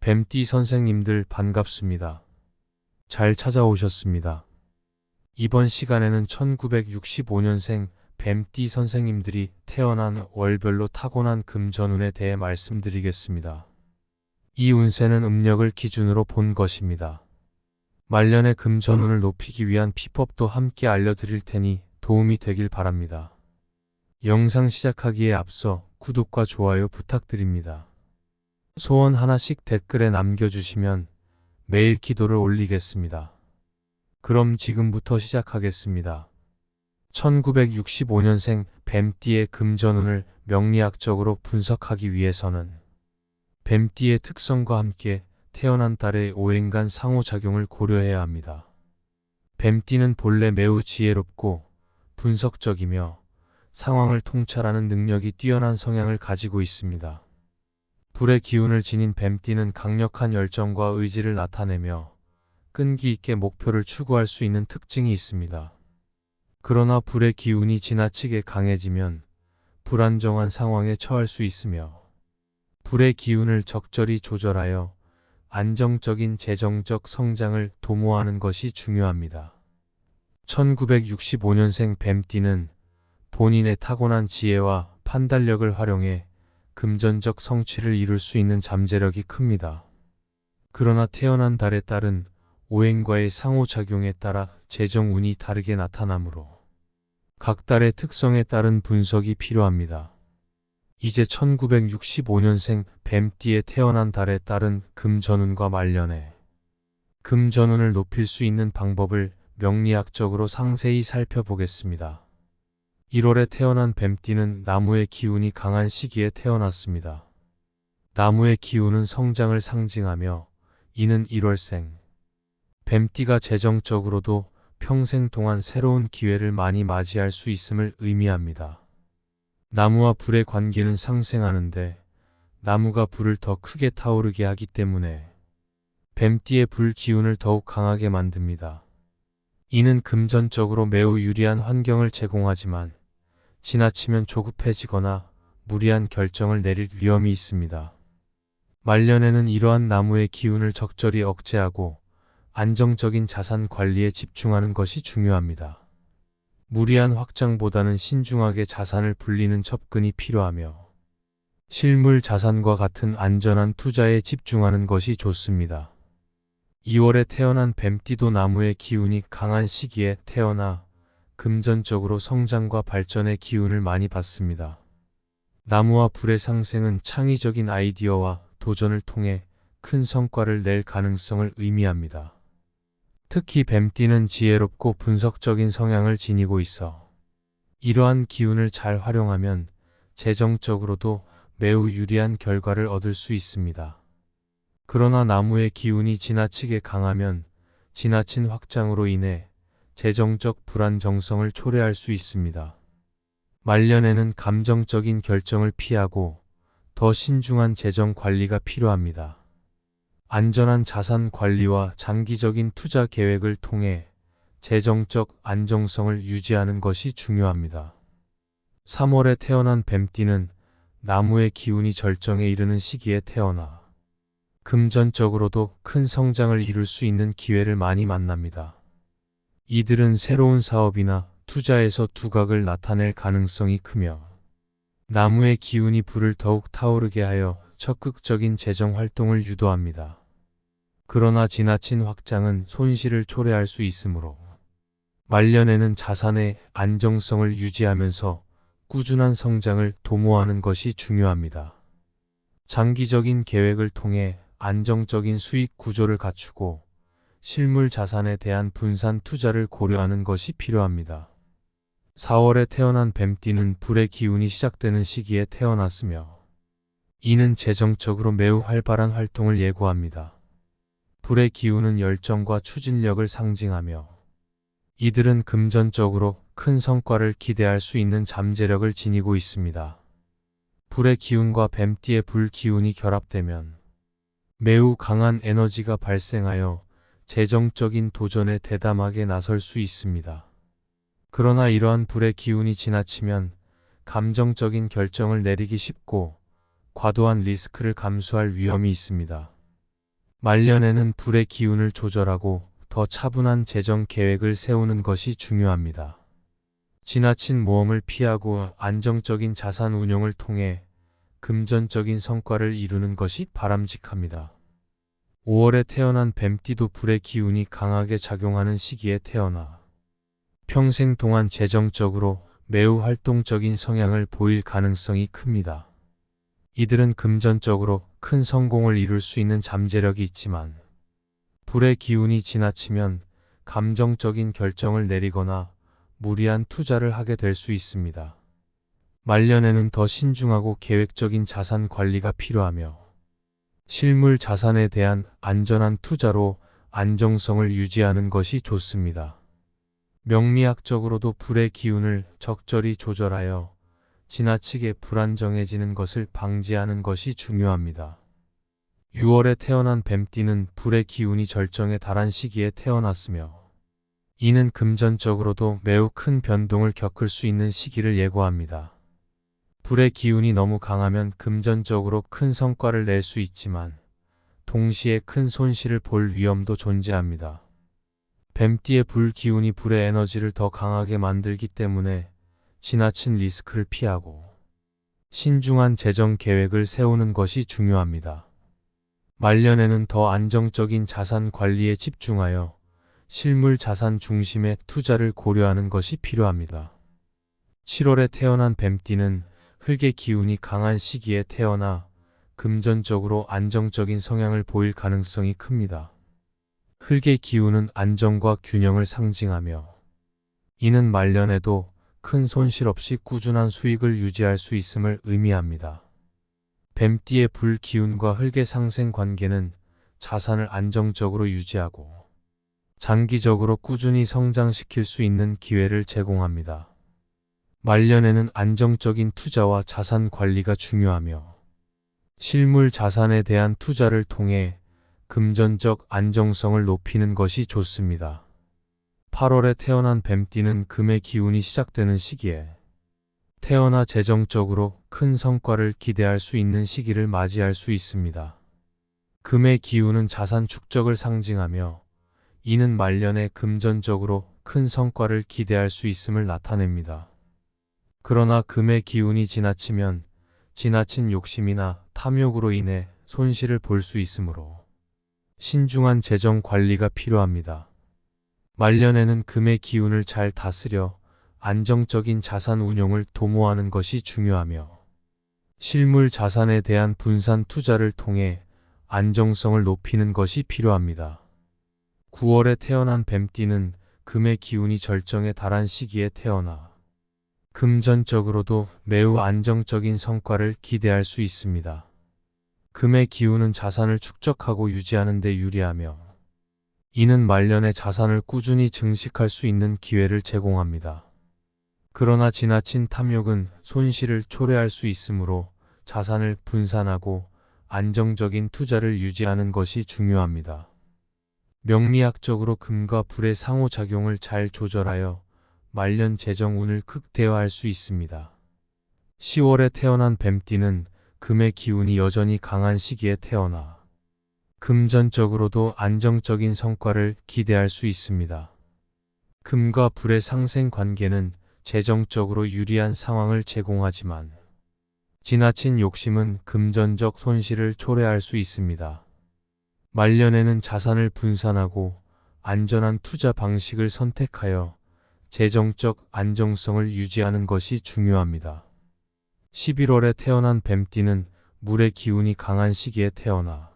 뱀띠 선생님들 반갑습니다. 잘 찾아오셨습니다. 이번 시간에는 1965년생 뱀띠 선생님들이 태어난 월별로 타고난 금전운에 대해 말씀드리겠습니다. 이 운세는 음력을 기준으로 본 것입니다. 말년의 금전운을 높이기 위한 비법도 함께 알려드릴 테니 도움이 되길 바랍니다. 영상 시작하기에 앞서 구독과 좋아요 부탁드립니다. 소원 하나씩 댓글에 남겨주시면 매일 기도를 올리겠습니다. 그럼 지금부터 시작하겠습니다. 1965년생 뱀띠의 금전운을 명리학적으로 분석하기 위해서는 뱀띠의 특성과 함께 태어난 달의 오행간 상호작용을 고려해야 합니다. 뱀띠는 본래 매우 지혜롭고 분석적이며 상황을 통찰하는 능력이 뛰어난 성향을 가지고 있습니다. 불의 기운을 지닌 뱀띠는 강력한 열정과 의지를 나타내며 끈기 있게 목표를 추구할 수 있는 특징이 있습니다. 그러나 불의 기운이 지나치게 강해지면 불안정한 상황에 처할 수 있으며 불의 기운을 적절히 조절하여 안정적인 재정적 성장을 도모하는 것이 중요합니다. 1965년생 뱀띠는 본인의 타고난 지혜와 판단력을 활용해 금전적 성취를 이룰 수 있는 잠재력이 큽니다. 그러나 태어난 달에 따른 오행과의 상호작용에 따라 재정운이 다르게 나타나므로 각 달의 특성에 따른 분석이 필요합니다. 이제 1965년생 뱀띠에 태어난 달에 따른 금전운과 말년에 금전운을 높일 수 있는 방법을 명리학적으로 상세히 살펴보겠습니다. 1월에 태어난 뱀띠는 나무의 기운이 강한 시기에 태어났습니다. 나무의 기운은 성장을 상징하며 이는 1월생 뱀띠가 재정적으로도 평생 동안 새로운 기회를 많이 맞이할 수 있음을 의미합니다. 나무와 불의 관계는 상생하는데 나무가 불을 더 크게 타오르게 하기 때문에 뱀띠의 불 기운을 더욱 강하게 만듭니다. 이는 금전적으로 매우 유리한 환경을 제공하지만 지나치면 조급해지거나 무리한 결정을 내릴 위험이 있습니다. 말년에는 이러한 나무의 기운을 적절히 억제하고 안정적인 자산 관리에 집중하는 것이 중요합니다. 무리한 확장보다는 신중하게 자산을 불리는 접근이 필요하며 실물 자산과 같은 안전한 투자에 집중하는 것이 좋습니다. 2월에 태어난 뱀띠도 나무의 기운이 강한 시기에 태어나 금전적으로 성장과 발전의 기운을 많이 받습니다. 나무와 불의 상생은 창의적인 아이디어와 도전을 통해 큰 성과를 낼 가능성을 의미합니다. 특히 뱀띠는 지혜롭고 분석적인 성향을 지니고 있어 이러한 기운을 잘 활용하면 재정적으로도 매우 유리한 결과를 얻을 수 있습니다. 그러나 나무의 기운이 지나치게 강하면 지나친 확장으로 인해 재정적 불안정성을 초래할 수 있습니다. 말년에는 감정적인 결정을 피하고 더 신중한 재정 관리가 필요합니다. 안전한 자산 관리와 장기적인 투자 계획을 통해 재정적 안정성을 유지하는 것이 중요합니다. 3월에 태어난 뱀띠는 나무의 기운이 절정에 이르는 시기에 태어나 금전적으로도 큰 성장을 이룰 수 있는 기회를 많이 만납니다. 이들은 새로운 사업이나 투자에서 두각을 나타낼 가능성이 크며 나무의 기운이 불을 더욱 타오르게 하여 적극적인 재정 활동을 유도합니다. 그러나 지나친 확장은 손실을 초래할 수 있으므로 말년에는 자산의 안정성을 유지하면서 꾸준한 성장을 도모하는 것이 중요합니다. 장기적인 계획을 통해 안정적인 수익 구조를 갖추고 실물 자산에 대한 분산 투자를 고려하는 것이 필요합니다. 4월에 태어난 뱀띠는 불의 기운이 시작되는 시기에 태어났으며 이는 재정적으로 매우 활발한 활동을 예고합니다. 불의 기운은 열정과 추진력을 상징하며 이들은 금전적으로 큰 성과를 기대할 수 있는 잠재력을 지니고 있습니다. 불의 기운과 뱀띠의 불 기운이 결합되면 매우 강한 에너지가 발생하여 재정적인 도전에 대담하게 나설 수 있습니다. 그러나 이러한 불의 기운이 지나치면 감정적인 결정을 내리기 쉽고 과도한 리스크를 감수할 위험이 있습니다. 말년에는 불의 기운을 조절하고 더 차분한 재정 계획을 세우는 것이 중요합니다. 지나친 모험을 피하고 안정적인 자산 운용을 통해 금전적인 성과를 이루는 것이 바람직합니다. 5월에 태어난 뱀띠도 불의 기운이 강하게 작용하는 시기에 태어나 평생 동안 재정적으로 매우 활동적인 성향을 보일 가능성이 큽니다. 이들은 금전적으로 큰 성공을 이룰 수 있는 잠재력이 있지만 불의 기운이 지나치면 감정적인 결정을 내리거나 무리한 투자를 하게 될 수 있습니다. 말년에는 더 신중하고 계획적인 자산 관리가 필요하며 실물 자산에 대한 안전한 투자로 안정성을 유지하는 것이 좋습니다. 명리학적으로도 불의 기운을 적절히 조절하여 지나치게 불안정해지는 것을 방지하는 것이 중요합니다. 6월에 태어난 뱀띠는 불의 기운이 절정에 달한 시기에 태어났으며 이는 금전적으로도 매우 큰 변동을 겪을 수 있는 시기를 예고합니다. 불의 기운이 너무 강하면 금전적으로 큰 성과를 낼 수 있지만 동시에 큰 손실을 볼 위험도 존재합니다. 뱀띠의 불 기운이 불의 에너지를 더 강하게 만들기 때문에 지나친 리스크를 피하고 신중한 재정 계획을 세우는 것이 중요합니다. 말년에는 더 안정적인 자산 관리에 집중하여 실물 자산 중심의 투자를 고려하는 것이 필요합니다. 7월에 태어난 뱀띠는 흙의 기운이 강한 시기에 태어나 금전적으로 안정적인 성향을 보일 가능성이 큽니다. 흙의 기운은 안정과 균형을 상징하며 이는 말년에도 큰 손실 없이 꾸준한 수익을 유지할 수 있음을 의미합니다. 뱀띠의 불 기운과 흙의 상생 관계는 자산을 안정적으로 유지하고 장기적으로 꾸준히 성장시킬 수 있는 기회를 제공합니다. 말년에는 안정적인 투자와 자산 관리가 중요하며 실물 자산에 대한 투자를 통해 금전적 안정성을 높이는 것이 좋습니다. 8월에 태어난 뱀띠는 금의 기운이 시작되는 시기에 태어나 재정적으로 큰 성과를 기대할 수 있는 시기를 맞이할 수 있습니다. 금의 기운은 자산 축적을 상징하며 이는 말년에 금전적으로 큰 성과를 기대할 수 있음을 나타냅니다. 그러나 금의 기운이 지나치면 지나친 욕심이나 탐욕으로 인해 손실을 볼 수 있으므로 신중한 재정 관리가 필요합니다. 말년에는 금의 기운을 잘 다스려 안정적인 자산 운용을 도모하는 것이 중요하며 실물 자산에 대한 분산 투자를 통해 안정성을 높이는 것이 필요합니다. 9월에 태어난 뱀띠는 금의 기운이 절정에 달한 시기에 태어나 금전적으로도 매우 안정적인 성과를 기대할 수 있습니다. 금의 기운은 자산을 축적하고 유지하는 데 유리하며 이는 말년에 자산을 꾸준히 증식할 수 있는 기회를 제공합니다. 그러나 지나친 탐욕은 손실을 초래할 수 있으므로 자산을 분산하고 안정적인 투자를 유지하는 것이 중요합니다. 명리학적으로 금과 불의 상호작용을 잘 조절하여 말년 재정운을 극대화할 수 있습니다. 10월에 태어난 뱀띠는 금의 기운이 여전히 강한 시기에 태어나 금전적으로도 안정적인 성과를 기대할 수 있습니다. 금과 불의 상생 관계는 재정적으로 유리한 상황을 제공하지만 지나친 욕심은 금전적 손실을 초래할 수 있습니다. 말년에는 자산을 분산하고 안전한 투자 방식을 선택하여 재정적 안정성을 유지하는 것이 중요합니다. 11월에 태어난 뱀띠는 물의 기운이 강한 시기에 태어나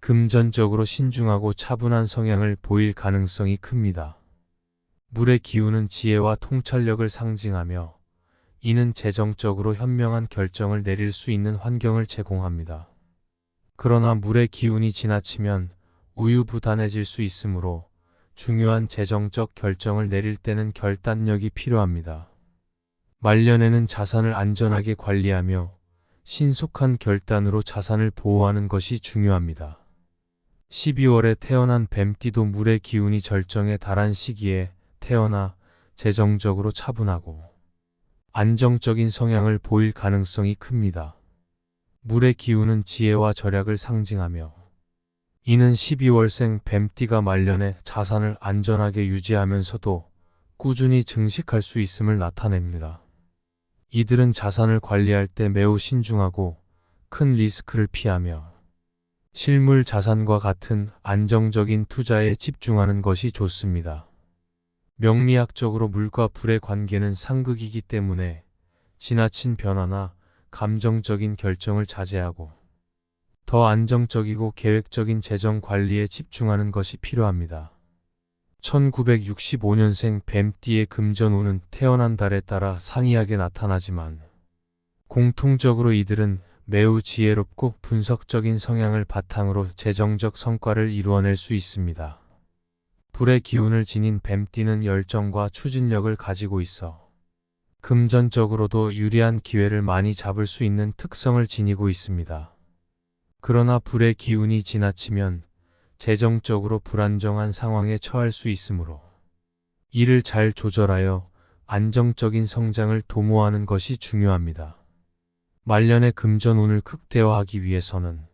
금전적으로 신중하고 차분한 성향을 보일 가능성이 큽니다. 물의 기운은 지혜와 통찰력을 상징하며 이는 재정적으로 현명한 결정을 내릴 수 있는 환경을 제공합니다. 그러나 물의 기운이 지나치면 우유부단해질 수 있으므로 중요한 재정적 결정을 내릴 때는 결단력이 필요합니다. 말년에는 자산을 안전하게 관리하며 신속한 결단으로 자산을 보호하는 것이 중요합니다. 12월에 태어난 뱀띠도 물의 기운이 절정에 달한 시기에 태어나 재정적으로 차분하고 안정적인 성향을 보일 가능성이 큽니다. 물의 기운은 지혜와 절약을 상징하며 이는 12월생 뱀띠가 말년에 자산을 안전하게 유지하면서도 꾸준히 증식할 수 있음을 나타냅니다. 이들은 자산을 관리할 때 매우 신중하고 큰 리스크를 피하며 실물 자산과 같은 안정적인 투자에 집중하는 것이 좋습니다. 명리학적으로 물과 불의 관계는 상극이기 때문에 지나친 변화나 감정적인 결정을 자제하고 더 안정적이고 계획적인 재정 관리에 집중하는 것이 필요합니다. 1965년생 뱀띠의 금전운은 태어난 달에 따라 상이하게 나타나지만 공통적으로 이들은 매우 지혜롭고 분석적인 성향을 바탕으로 재정적 성과를 이루어낼 수 있습니다. 불의 기운을 지닌 뱀띠는 열정과 추진력을 가지고 있어 금전적으로도 유리한 기회를 많이 잡을 수 있는 특성을 지니고 있습니다. 그러나 불의 기운이 지나치면 재정적으로 불안정한 상황에 처할 수 있으므로 이를 잘 조절하여 안정적인 성장을 도모하는 것이 중요합니다. 말년의 금전운을 극대화하기 위해서는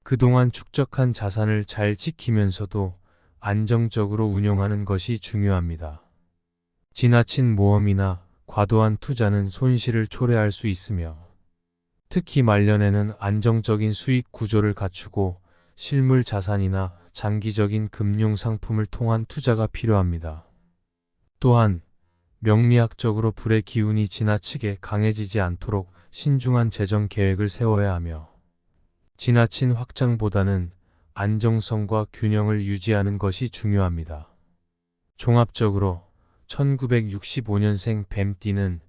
그동안 축적한 자산을 잘 지키면서도 안정적으로 운용하는 것이 중요합니다. 지나친 모험이나 과도한 투자는 손실을 초래할 수 있으며 특히 말년에는 안정적인 수익 구조를 갖추고 실물 자산이나 장기적인 금융 상품을 통한 투자가 필요합니다. 또한 명리학적으로 불의 기운이 지나치게 강해지지 않도록 신중한 재정 계획을 세워야 하며 지나친 확장보다는 안정성과 균형을 유지하는 것이 중요합니다. 종합적으로 1965년생 뱀띠는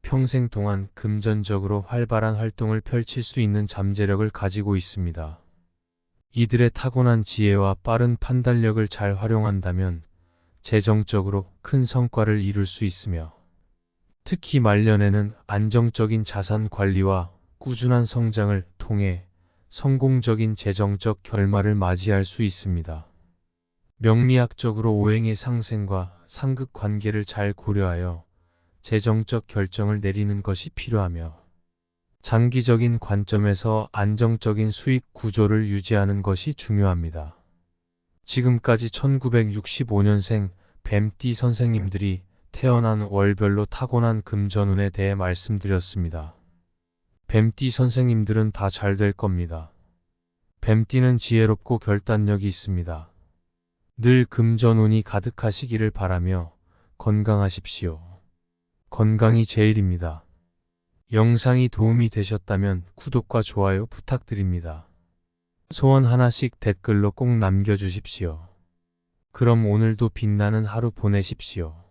평생 동안 금전적으로 활발한 활동을 펼칠 수 있는 잠재력을 가지고 있습니다. 이들의 타고난 지혜와 빠른 판단력을 잘 활용한다면 재정적으로 큰 성과를 이룰 수 있으며 특히 말년에는 안정적인 자산 관리와 꾸준한 성장을 통해 성공적인 재정적 결말을 맞이할 수 있습니다. 명리학적으로 오행의 상생과 상극 관계를 잘 고려하여 재정적 결정을 내리는 것이 필요하며 장기적인 관점에서 안정적인 수익 구조를 유지하는 것이 중요합니다. 지금까지 1965년생 뱀띠 선생님들이 태어난 월별로 타고난 금전운에 대해 말씀드렸습니다. 뱀띠 선생님들은 다 잘 될 겁니다. 뱀띠는 지혜롭고 결단력이 있습니다. 늘 금전운이 가득하시기를 바라며 건강하십시오. 건강이 제일입니다. 영상이 도움이 되셨다면 구독과 좋아요 부탁드립니다. 소원 하나씩 댓글로 꼭 남겨주십시오. 그럼 오늘도 빛나는 하루 보내십시오.